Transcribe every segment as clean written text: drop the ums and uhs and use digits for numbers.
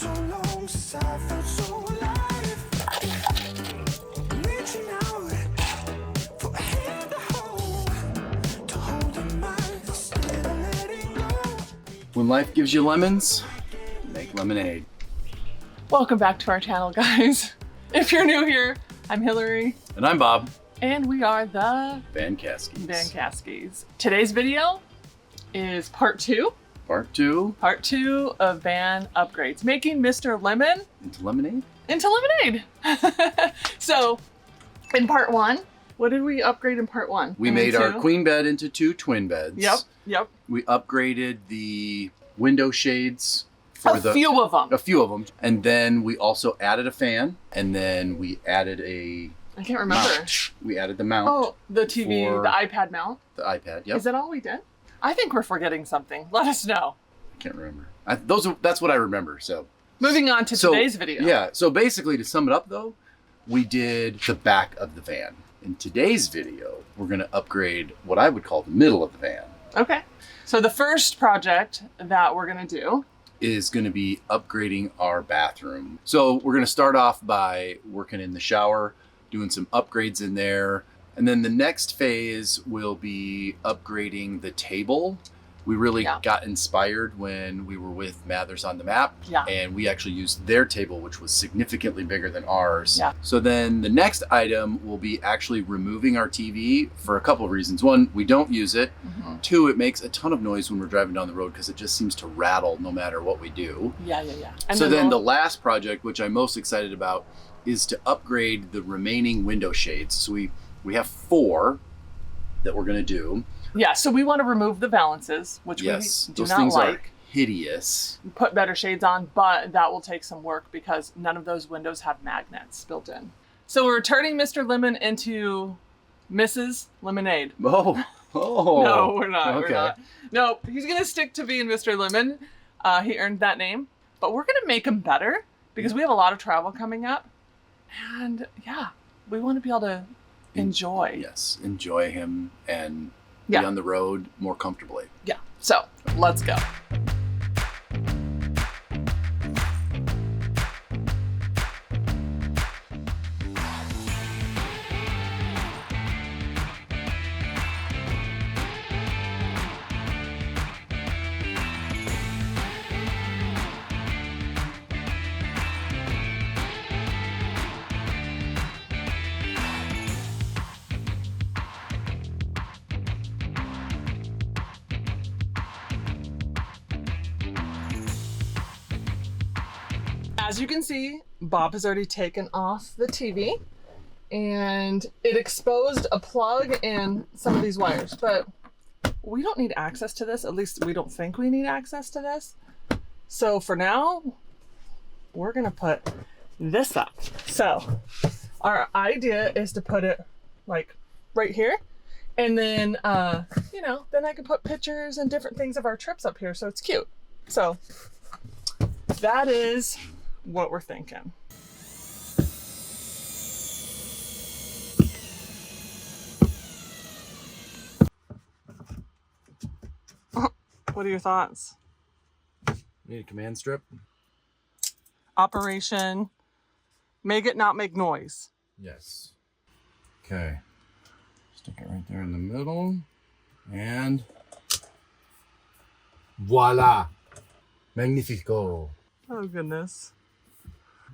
so long since I felt so alive. Reaching out for a hand to hold in mind instead of letting go. When life gives you lemons, make lemonade. Welcome back to our channel, guys. If you're new here, I'm Hillary. And I'm Bob. And we are the Vancaskeys. Today's video is part two. Part two. Part two of van upgrades. Making Mr. Lemon Into lemonade? into lemonade. So, in part one, what did we upgrade in part one? We made our queen bed into 2 twin beds. Yep. We upgraded the window shades. A few of them. And then we also added a fan. And then we added a I can't remember. mount. We added the mount. Oh, the TV, for the iPad mount. The iPad, yep. Is that all we did? I think we're forgetting something. Let us know. I can't remember. That's what I remember, so. Moving on to today's video. Yeah, so basically to sum it up though, we did the back of the van. In today's video, we're gonna upgrade what I would call the middle of the van. Okay. So the first project that we're gonna do is gonna be upgrading our bathroom. So we're gonna start off by working in the shower, doing some upgrades in there. And then the next phase will be upgrading the table. We really got inspired when we were with Mathers on the Map. Yeah. And we actually used their table, which was significantly bigger than ours. Yeah. So then the next item will be actually removing our TV for a couple of reasons. One, we don't use it. Mm-hmm. Two, it makes a ton of noise when we're driving down the road because it just seems to rattle no matter what we do. Yeah. And So then the last project, which I'm most excited about, is to upgrade the remaining window shades. So we have 4 that we're gonna do. Yeah, so we want to remove the valances, which Yes, we do those not things are like. hideous. Put better shades on, but that will take some work because none of those windows have magnets built in. So we're turning Mr. Lemon into Mrs. Lemonade. Oh. No, we're not. Okay. We're not. No, he's gonna stick to being Mr. Lemon. He earned that name, but we're gonna make him better because we have a lot of travel coming up, and yeah, we want to be able to enjoy. Yes, enjoy him and be on the road more comfortably. Yeah. So let's go. As you can see, Bob has already taken off the TV and it exposed a plug and some of these wires, but we don't need access to this. At least we don't think we need access to this. So for now, we're gonna put this up. So our idea is to put it like right here. And then, then I can put pictures and different things of our trips up here. So it's cute. So that is what we're thinking. What are your thoughts? Need a command strip? Operation Make It Not Make Noise. Yes. Okay. Stick it right there in the middle. And voila. Magnifico. Oh, goodness.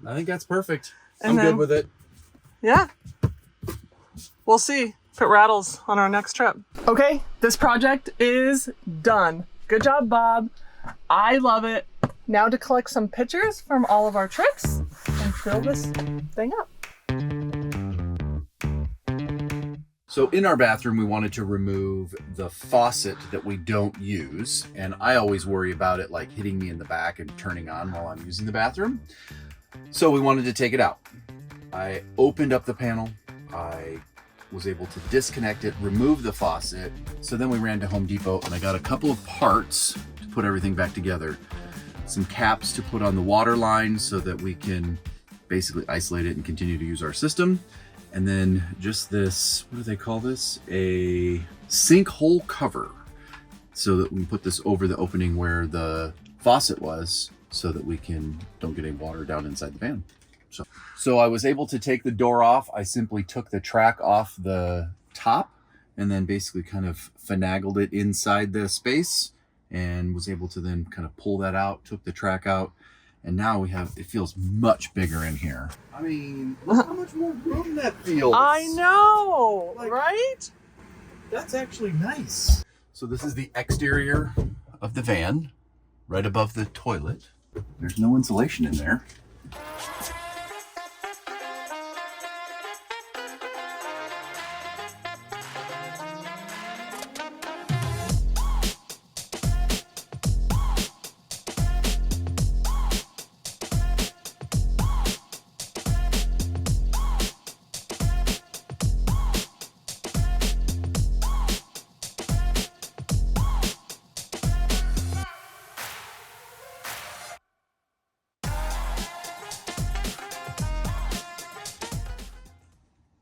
I think that's perfect. And I'm good with it. Yeah. We'll see if it rattles on our next trip. Okay, this project is done. Good job, Bob. I love it. Now to collect some pictures from all of our trips and fill this thing up. So in our bathroom, we wanted to remove the faucet that we don't use. And I always worry about it like hitting me in the back and turning on while I'm using the bathroom. So we wanted to take it out. I opened up the panel. I was able to disconnect it, remove the faucet. So then we ran to Home Depot and I got a couple of parts to put everything back together. Some caps to put on the water line so that we can basically isolate it and continue to use our system. And then just this, what do they call this? A sinkhole cover, so that we can put this over the opening where the faucet was, so that we don't get any water down inside the van. So I was able to take the door off. I simply took the track off the top and then basically kind of finagled it inside the space and was able to then kind of pull that out, took the track out, and now it feels much bigger in here. I mean, look how much more room that feels. I know, Like, right? That's actually nice. So this is the exterior of the van, right above the toilet. There's no insulation in there.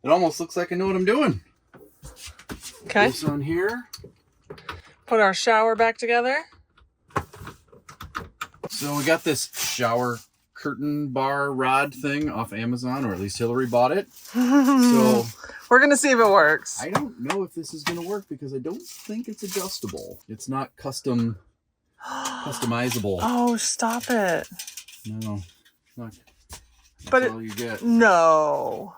It almost looks like I know what I'm doing. Okay. This on here. Put our shower back together. So we got this shower curtain bar rod thing off Amazon, or at least Hillary bought it. So We're gonna see if it works. I don't know if this is gonna work because I don't think it's adjustable. It's not customizable. Oh, stop it. No, look. But That's all you get. No.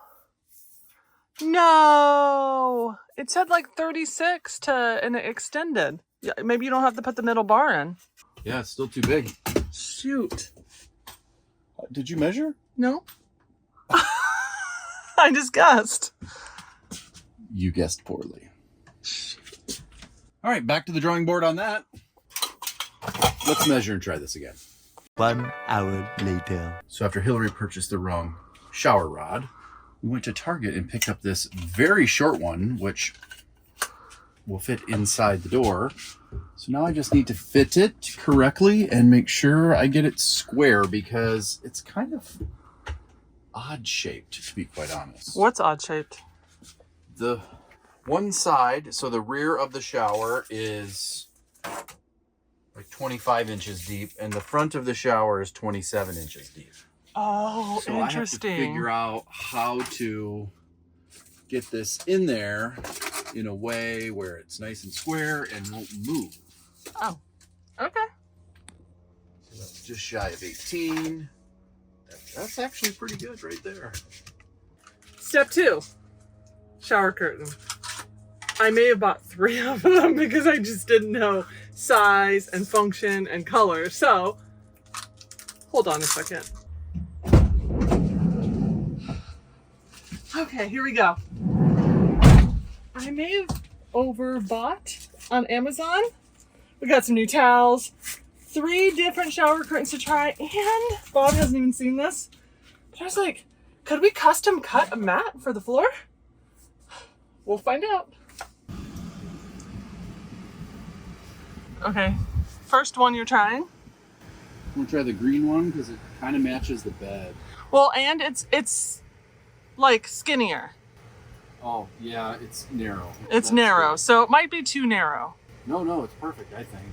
No. It said like 36 and it extended. Yeah, maybe you don't have to put the middle bar in. Yeah, it's still too big. Shoot. Did you measure? No. I just guessed. You guessed poorly. All right, back to the drawing board on that. Let's measure and try this again. 1 hour later. So after Hillary purchased the wrong shower rod, we went to Target and picked up this very short one, which will fit inside the door. So now I just need to fit it correctly and make sure I get it square because it's kind of odd shaped, to be quite honest. What's odd shaped? The one side, so the rear of the shower is like 25 inches deep, and the front of the shower is 27 inches deep. Oh, So interesting. I have to figure out how to get this in there in a way where it's nice and square and won't move. Oh, okay. So that's just shy of 18. That's actually pretty good right there. Step 2, shower curtain. I may have bought 3 of them because I just didn't know size and function and color. So, hold on a second. Okay, here we go. I may have overbought on Amazon. We got some new towels, 3 different shower curtains to try, and Bob hasn't even seen this. But I was like, could we custom cut a mat for the floor? We'll find out. Okay, first one you're trying. I'm gonna try the green one because it kind of matches the bed. Well, and it's like skinnier. Oh yeah, it's narrow. It's That's narrow, good. so it might be too narrow. No, it's perfect, I think.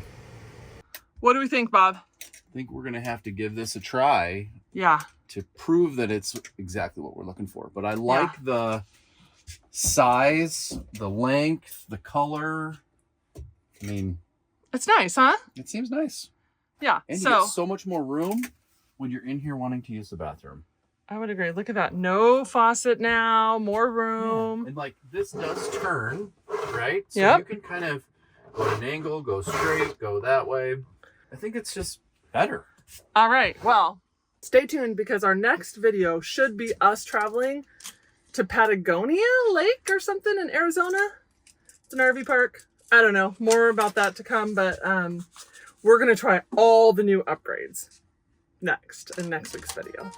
What do we think, Bob? I think we're gonna have to give this a try Yeah. to prove that it's exactly what we're looking for. But I like the size, the length, the color. I mean, It's nice, huh? it seems nice. Yeah. And you So get so much more room when you're in here wanting to use the bathroom. I would agree. Look at that. No faucet now, more room. And like this does turn, right? So Yep. you can kind of go at an angle, go straight, go that way. I think it's just better. All right. Well, stay tuned because our next video should be us traveling to Patagonia Lake or something in Arizona. It's an RV park. I don't know. More about that to come, but we're going to try all the new upgrades next in next week's video.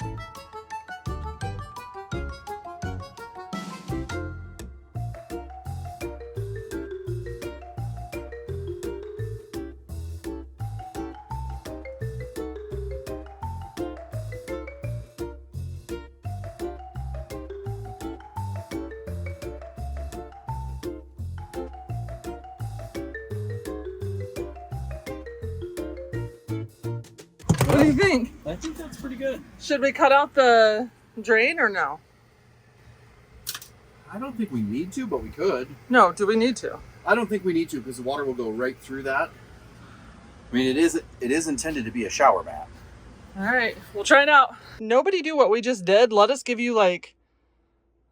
What do you think? I think that's pretty good. Should we cut out the drain or no? I don't think we need to, but we could. No, do we need to? I don't think we need to because the water will go right through that. I mean, it is intended to be a shower bath. All right, we'll try it out. Nobody do what we just did. Let us give you like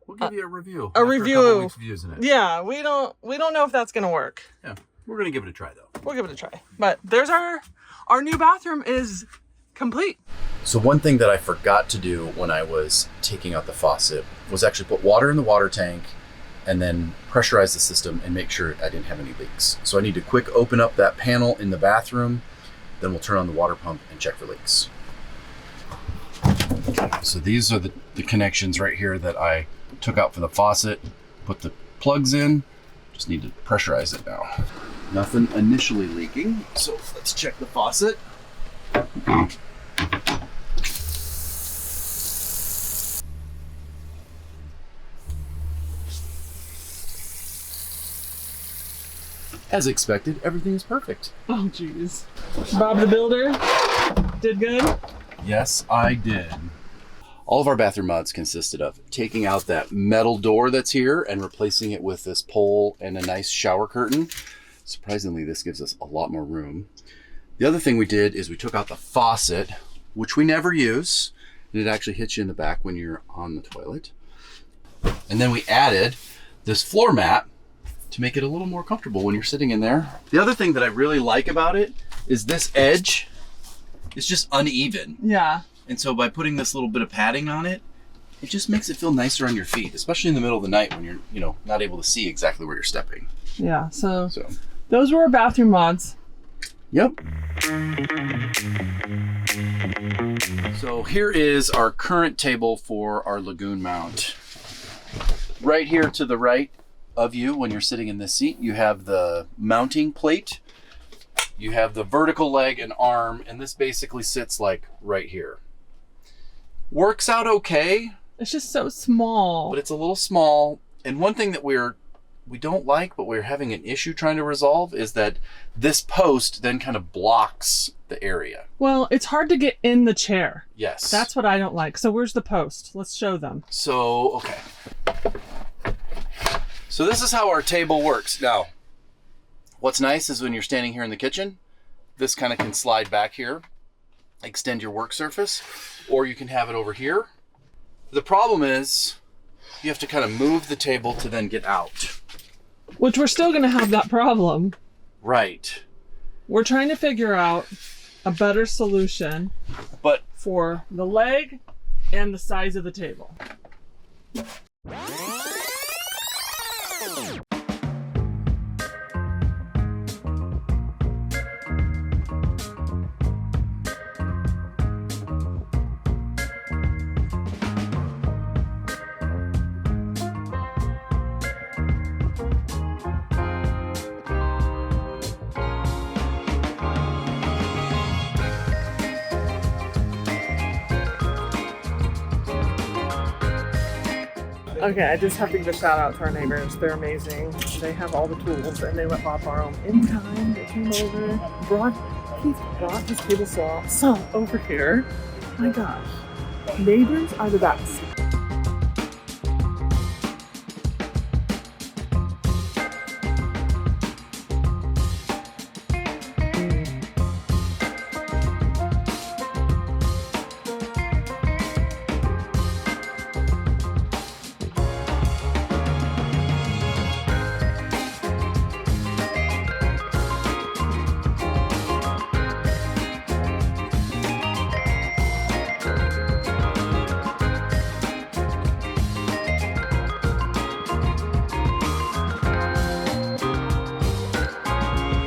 We'll give you a review. a after review. A couple weeks of using it. Yeah, we don't know if that's gonna work. Yeah, we're gonna give it a try though. We'll give it a try. But there's our new bathroom is complete. So one thing that I forgot to do when I was taking out the faucet was actually put water in the water tank and then pressurize the system and make sure I didn't have any leaks. So I need to quick open up that panel in the bathroom, then we'll turn on the water pump and check for leaks. So these are the connections right here that I took out for the faucet, put the plugs in, just need to pressurize it now. Nothing initially leaking, so let's check the faucet. As expected, everything is perfect. Oh jeez. Bob the Builder did good. Yes, I did. All of our bathroom mods consisted of taking out that metal door that's here and replacing it with this pole and a nice shower curtain. Surprisingly, this gives us a lot more room. The other thing we did is we took out the faucet, which we never use, and it actually hits you in the back when you're on the toilet. And then we added this floor mat to make it a little more comfortable when you're sitting in there. The other thing that I really like about it is this edge is just uneven. Yeah. And so by putting this little bit of padding on it, it just makes it feel nicer on your feet, especially in the middle of the night when you're, not able to see exactly where you're stepping. Yeah, so those were our bathroom mods. Yep. So here is our current table for our lagoon mount. Right here to the right of you, when you're sitting in this seat, you have the mounting plate. You have the vertical leg and arm, and this basically sits like right here. Works out okay. It's just so small. But it's a little small. And one thing that we don't like, but we're having an issue trying to resolve, is that this post then kind of blocks the area. Well, it's hard to get in the chair. Yes. That's what I don't like. So where's the post? Let's show them. So, okay. So this is how our table works. Now, what's nice is when you're standing here in the kitchen, this kind of can slide back here, extend your work surface, or you can have it over here. The problem is you have to kind of move the table to then get out. Which we're still going to have that problem. Right. We're trying to figure out a better solution But for the leg and the size of the table. Okay, I just have to give a shout out to our neighbors. They're amazing. They have all the tools and they let Bob borrow them in time. They came over, he brought his table saw over here. My gosh, neighbors are the best.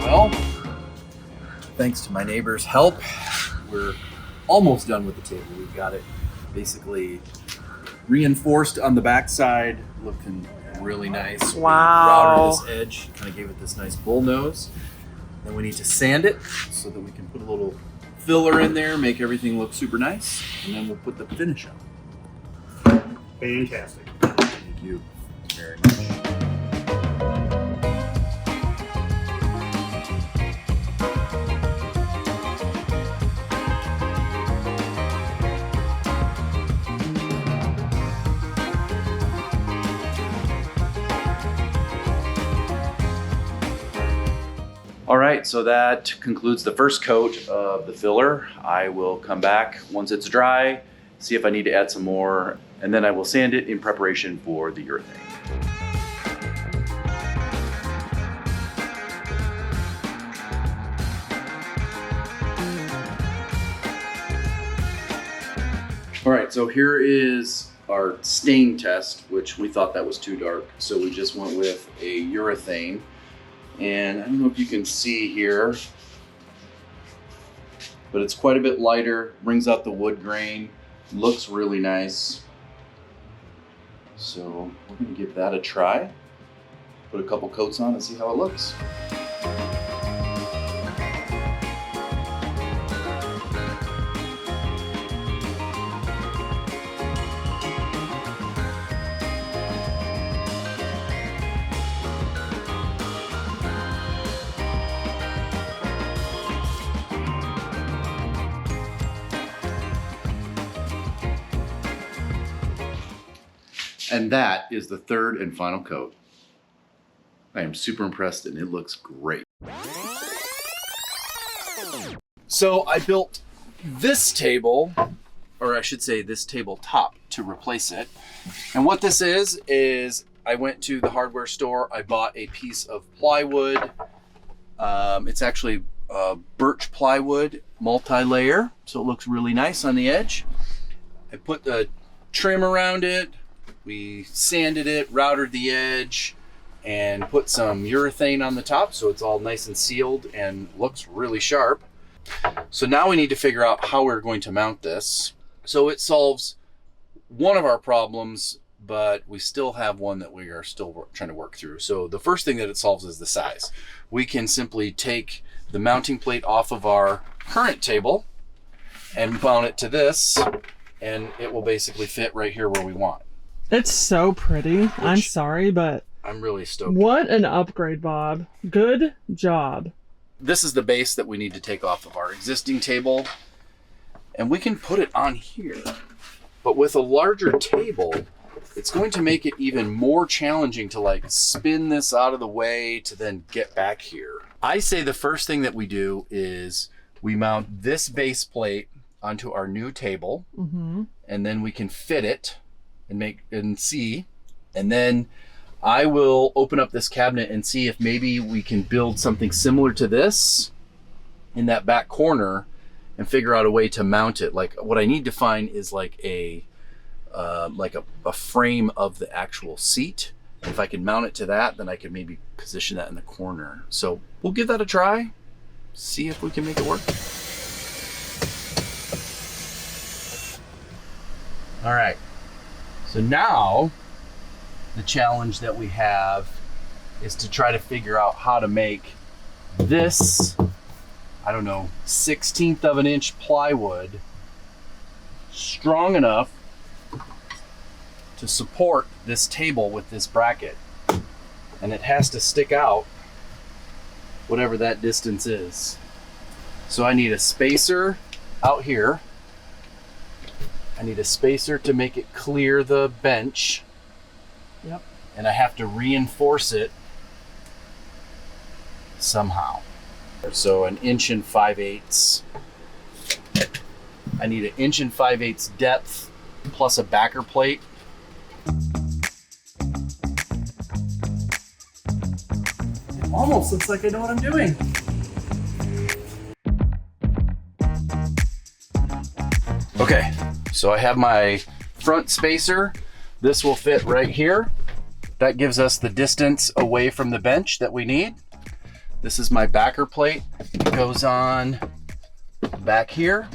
well, thanks to my neighbor's help, we're almost done with the table. We've got it basically reinforced on the backside, looking really nice. Wow. We routed this edge, kind of gave it this nice bull nose. Then we need to sand it so that we can put a little filler in there, make everything look super nice, and then we'll put the finish on. Fantastic. Thank you very much. All right, so that concludes the first coat of the filler. I will come back once it's dry, see if I need to add some more, and then I will sand it in preparation for the urethane. All right, so here is our stain test, which we thought that was too dark. So we just went with a urethane. And I don't know if you can see here, but it's quite a bit lighter, brings out the wood grain, looks really nice. So we're gonna give that a try. Put a couple coats on and see how it looks. And that is the third and final coat. I am super impressed and it looks great. So I built this table, or I should say this tabletop, to replace it. And what this is I went to the hardware store, I bought a piece of plywood. It's actually birch plywood, multi-layer, so it looks really nice on the edge. I put the trim around it. We sanded it, routed the edge, and put some urethane on the top so it's all nice and sealed and looks really sharp. So now we need to figure out how we're going to mount this. So it solves one of our problems, but we still have one that we are still trying to work through. So the first thing that it solves is the size. We can simply take the mounting plate off of our current table and mount it to this, and it will basically fit right here where we want. It's so pretty. I'm sorry, but I'm really stoked. What an upgrade, Bob. Good job. This is the base that we need to take off of our existing table, and we can put it on here. But with a larger table, it's going to make it even more challenging to like spin this out of the way to then get back here. I say the first thing that we do is we mount this base plate onto our new table, and then we can fit it and see, and then I will open up this cabinet and see if maybe we can build something similar to this in that back corner and figure out a way to mount it. Like what I need to find is like a frame of the actual seat. If I can mount it to that, then I could maybe position that in the corner. So we'll give that a try, see if we can make it work. All right. So now the challenge that we have is to try to figure out how to make this, I don't know, 1/16 of an inch plywood strong enough to support this table with this bracket. And it has to stick out whatever that distance is. So I need a spacer out here. I need a spacer to make it clear the bench. Yep. And I have to reinforce it somehow. So 1 5/8 inches. I need 1 5/8 inches depth plus a backer plate. It almost looks like I know what I'm doing. Okay, so I have my front spacer. This will fit right here. That gives us the distance away from the bench that we need. This is my backer plate. It goes on back here,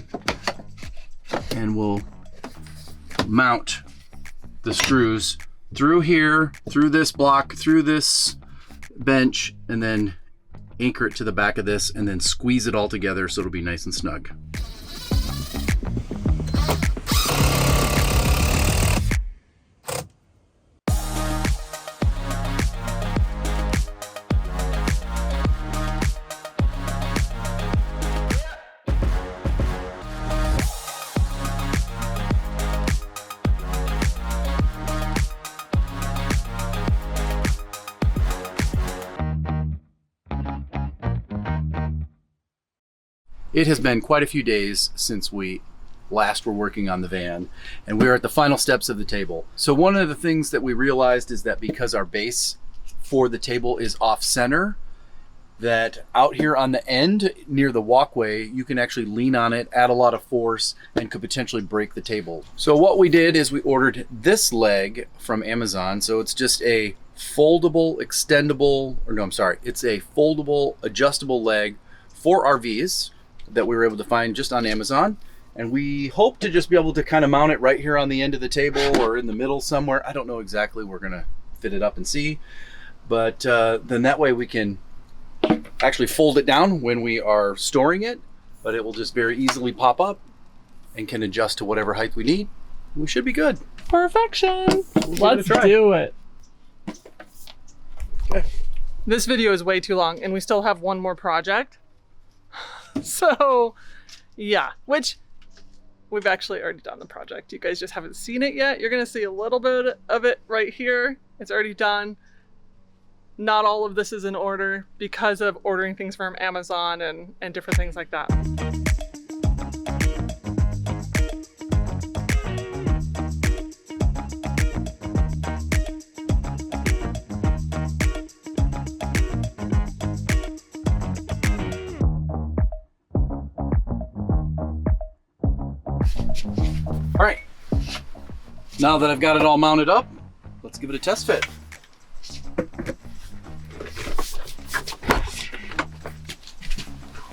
and we'll mount the screws through here, through this block, through this bench, and then anchor it to the back of this, and then squeeze it all together so it'll be nice and snug. It has been quite a few days since we last were working on the van, and we're at the final steps of the table. So one of the things that we realized is that because our base for the table is off center, that out here on the end near the walkway, you can actually lean on it, add a lot of force, and could potentially break the table. So what we did is we ordered this leg from Amazon. So it's just a foldable, extendable, or no, I'm sorry, it's a foldable, adjustable leg for RVs that we were able to find just on Amazon. And we hope to just be able to kind of mount it right here on the end of the table or in the middle somewhere. I don't know exactly. We're gonna fit it up and see. But then that way we can actually fold it down when we are storing it, but it will just very easily pop up and can adjust to whatever height we need. We should be good. Perfection. Let's do it. Okay. This video is way too long and we still have one more project. So yeah, which we've actually already done the project. You guys just haven't seen it yet. You're gonna see a little bit of it right here. It's already done. Not all of this is in order because of ordering things from Amazon and different things like that. All right, now that I've got it all mounted up, let's give it a test fit.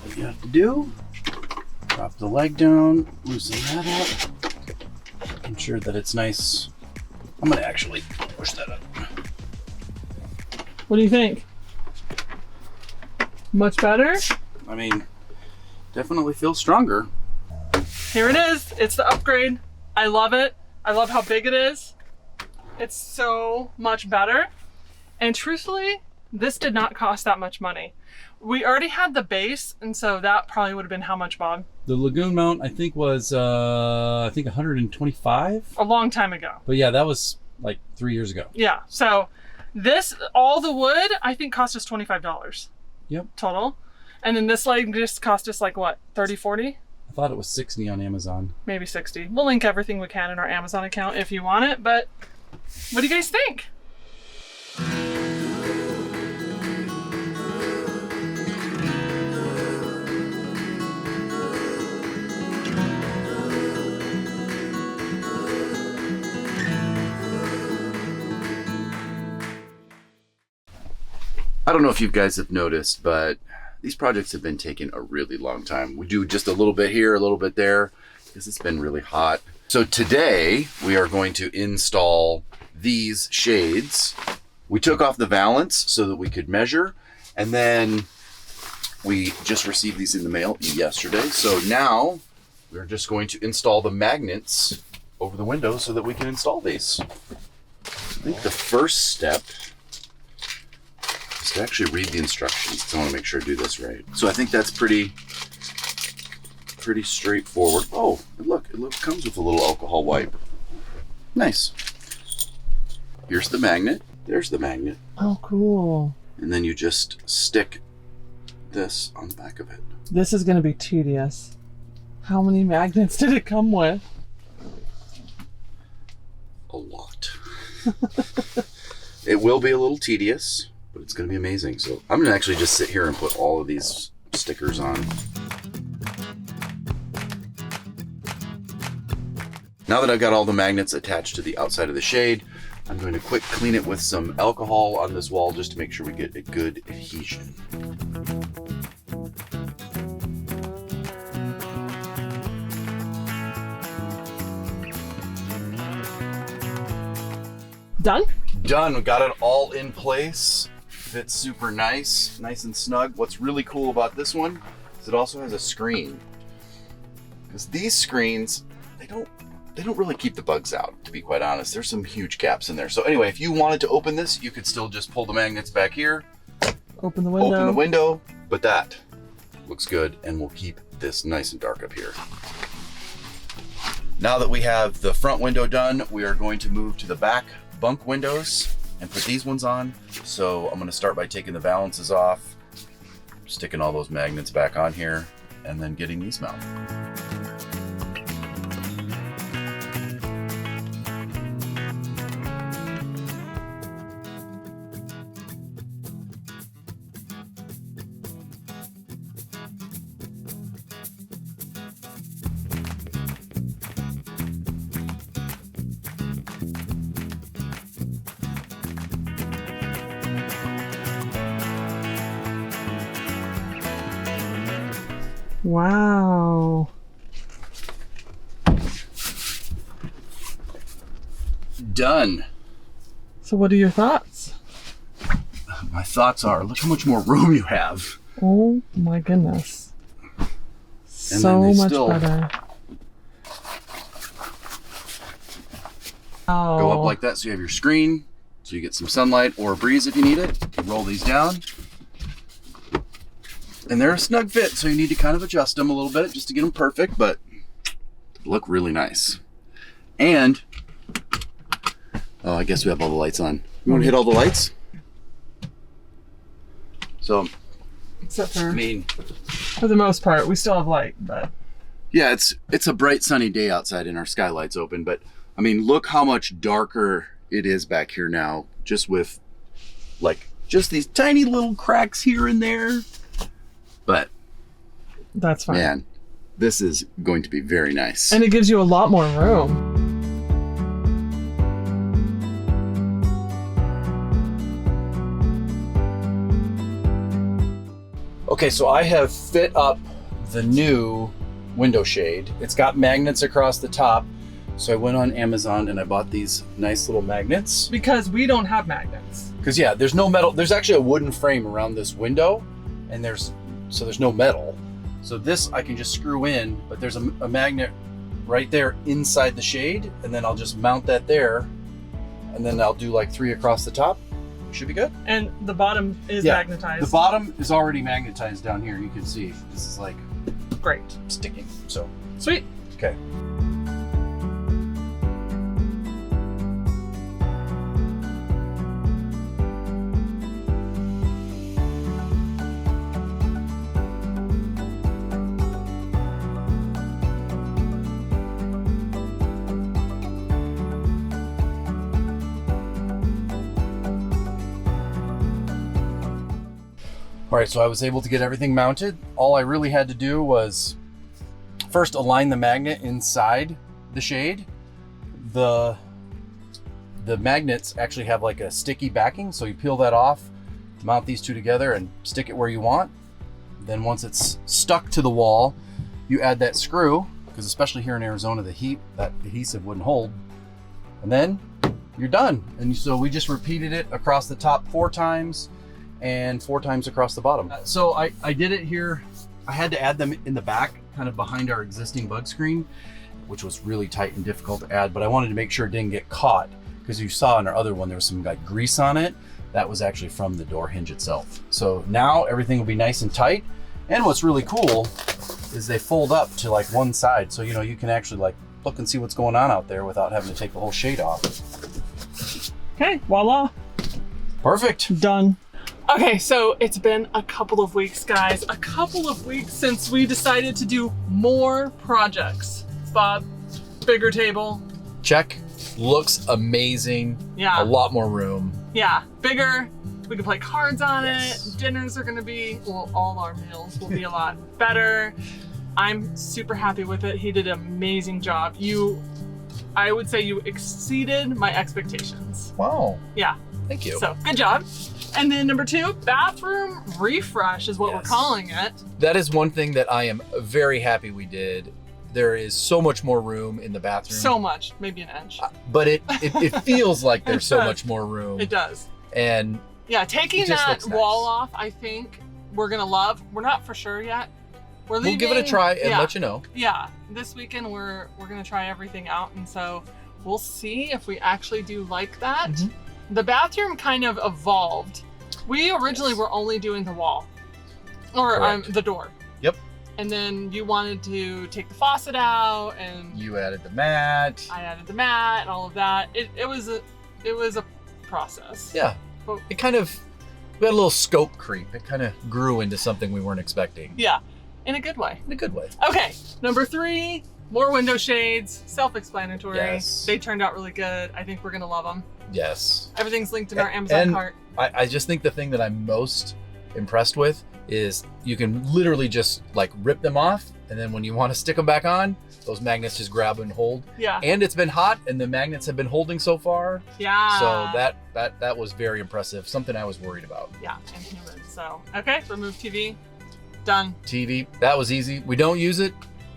All you have to do, drop the leg down, loosen that up, ensure that it's nice. I'm gonna actually push that up. What do you think? Much better? I mean, definitely feels stronger. Here it is. It's the upgrade. I love it. I love how big it is. It's so much better. And truthfully, this did not cost that much money. We already had the base, and so that probably would have been how much, Bob? The Lagoon mount, I think, was I think 125. A long time ago. But yeah, that was like 3 years ago. Yeah. So this, all the wood, I think cost us $25. Yep. Total. And then this leg just cost us like what, 30, 40? I thought it was 60 on Amazon. Maybe 60. We'll link everything we can in our Amazon account if you want it, but what do you guys think? I don't know if you guys have noticed, but these projects have been taking a really long time. We do just a little bit here, a little bit there, because it's been really hot. So today we are going to install these shades. We took off the valance so that we could measure, and then we just received these in the mail yesterday. So now we're just going to install the magnets over the window so that we can install these. I think the first step to actually read the instructions, because I want to make sure I do this right. So I think that's pretty straightforward. Oh, look, it comes with a little alcohol wipe. Nice. Here's the magnet. There's the magnet. Oh, cool. And then you just stick this on the back of it. This is going to be tedious. How many magnets did it come with? A lot. It will be a little tedious, but it's going to be amazing. So I'm going to actually just sit here and put all of these stickers on. Now that I've got all the magnets attached to the outside of the shade, I'm going to quick clean it with some alcohol on this wall just to make sure we get a good adhesion. Done? Done. We got it all in place. Fits super nice and snug. What's really cool about this one is it also has a screen. Because these screens, they don't really keep the bugs out, to be quite honest. There's some huge gaps in there. So anyway, if you wanted to open this, you could still just pull the magnets back here. Open the window. Open the window, but that looks good and we'll keep this nice and dark up here. Now that we have the front window done, we are going to move to the back bunk windows and put these ones on. So I'm gonna start by taking the valances off, sticking all those magnets back on here. and then getting these mounted. Wow. Done. So what are your thoughts? My thoughts are, look how much more room you have. Oh my goodness. then So they much still better. Oh. Go up like that so you have your screen, so you get some sunlight or a breeze if you need it. You roll these down. And they're a snug fit, so you need to kind of adjust them a little bit just to get them perfect, but they look really nice. And, oh, I guess we have all the lights on. You want to hit all the lights? So, Except for, I mean, for the most part, we still have light, but yeah, it's a bright sunny day outside and our skylight's open, but I mean, look how much darker it is back here now, just with like just these tiny little cracks here and there. But that's fine. man, this is going to be very nice. And it gives you a lot more room. Okay, so I have fit up the new window shade. It's got magnets across the top. So I went on Amazon and I bought these nice little magnets. Because we don't have magnets. Because yeah, there's no metal. There's actually a wooden frame around this window, and there's no metal. So this I can just screw in, but there's a magnet right there inside the shade, and then I'll just mount that there, and then I'll do like 3 across the top. Should be good. And the bottom is Yeah, magnetized. the bottom is already magnetized down here. You can see this is like Great. sticking. So Sweet. okay. All right, so I was able to get everything mounted. All I really had to do was first align the magnet inside the shade. The magnets actually have like a sticky backing, so you peel that off, mount these two together and stick it where you want. Then once it's stuck to the wall, you add that screw, because especially here in Arizona, the heat, that adhesive wouldn't hold. And then you're done. And so we just repeated it across the top 4 times and 4 times across the bottom. So I did it here. I had to add them in the back, kind of behind our existing bug screen, which was really tight and difficult to add, but I wanted to make sure it didn't get caught, because you saw in our other one, there was some like grease on it. That was actually from the door hinge itself. So now everything will be nice and tight. And what's really cool is they fold up to like one side. So, you know, you can actually like look and see what's going on out there without having to take the whole shade off. Okay, voila. Perfect. Done. Okay, so it's been a couple of weeks, guys. A couple of weeks since we decided to do more projects. Bob, bigger table. Check. Looks amazing. Yeah. A lot more room. Yeah, bigger. We can play cards on Yes. it. Dinners are gonna be, well, all our meals will be a lot better. I'm super happy with it. He did an amazing job. I would say you exceeded my expectations. Wow. Yeah. Thank you. So good job. And then number 2, bathroom refresh is what we're Yes. calling it. That is one thing that I am very happy we did. There is so much more room in the bathroom. So much, maybe an inch. But it feels like there's so does. much more room. It does. And Yeah, taking It just that looks nice. wall off, I think we're gonna love. We're not for sure yet. We'll we'll give it a try and let you know. Yeah, this weekend we're gonna try everything out, and so we'll see if we actually do like that. Mhm. The bathroom kind of evolved. We originally were only doing the wall, or Correct. the door. Yep. And then you wanted to take the faucet out, and You added the mat. I added the mat and all of that. It was a process. Yeah. But- We had a little scope creep. It kind of grew into something we weren't expecting. Yeah. in a good way. In a good way. Okay, number 3, more window shades, self-explanatory. Yes. They turned out really good. I think we're gonna love them. Yes. Everything's linked in our Amazon cart. I just think the thing that I'm most impressed with is you can literally just like rip them off, and then when you want to stick them back on, those magnets just grab and hold. Yeah. And it's been hot, and the magnets have been holding so far. Yeah. So that was very impressive. Something I was worried about. Yeah, and humid. So, okay, remove TV. Done. TV, that was easy. We don't use it.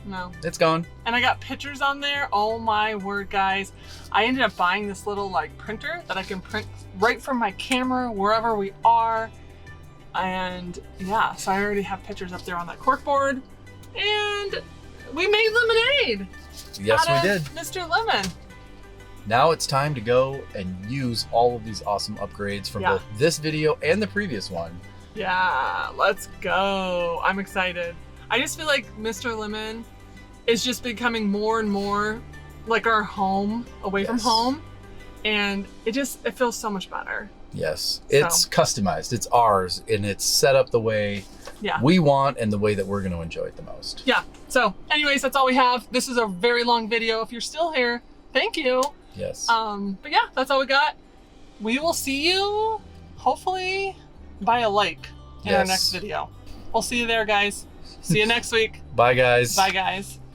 No. It's gone. And I got pictures on there. Oh my word, guys. I ended up buying this little like printer that I can print right from my camera wherever we are. And yeah, so I already have pictures up there on that cork board. And we made lemonade. Yes, we did. Mr. Lemon. Now it's time to go and use all of these awesome upgrades from both this video and the previous one. Yeah, let's go. I'm excited. I just feel like Mr. Lemon is just becoming more and more like our home away from home. And it feels so much better. Yes, it's customized, it's ours, and it's set up the way we want and the way that we're going to enjoy it the most. Yeah, so anyways, that's all we have. This is a very long video. If you're still here, thank you. Yes. But yeah, that's all we got. We will see you, hopefully, by a lake in our next video. We'll see you there, guys. See you next week. Bye, guys. Bye, guys.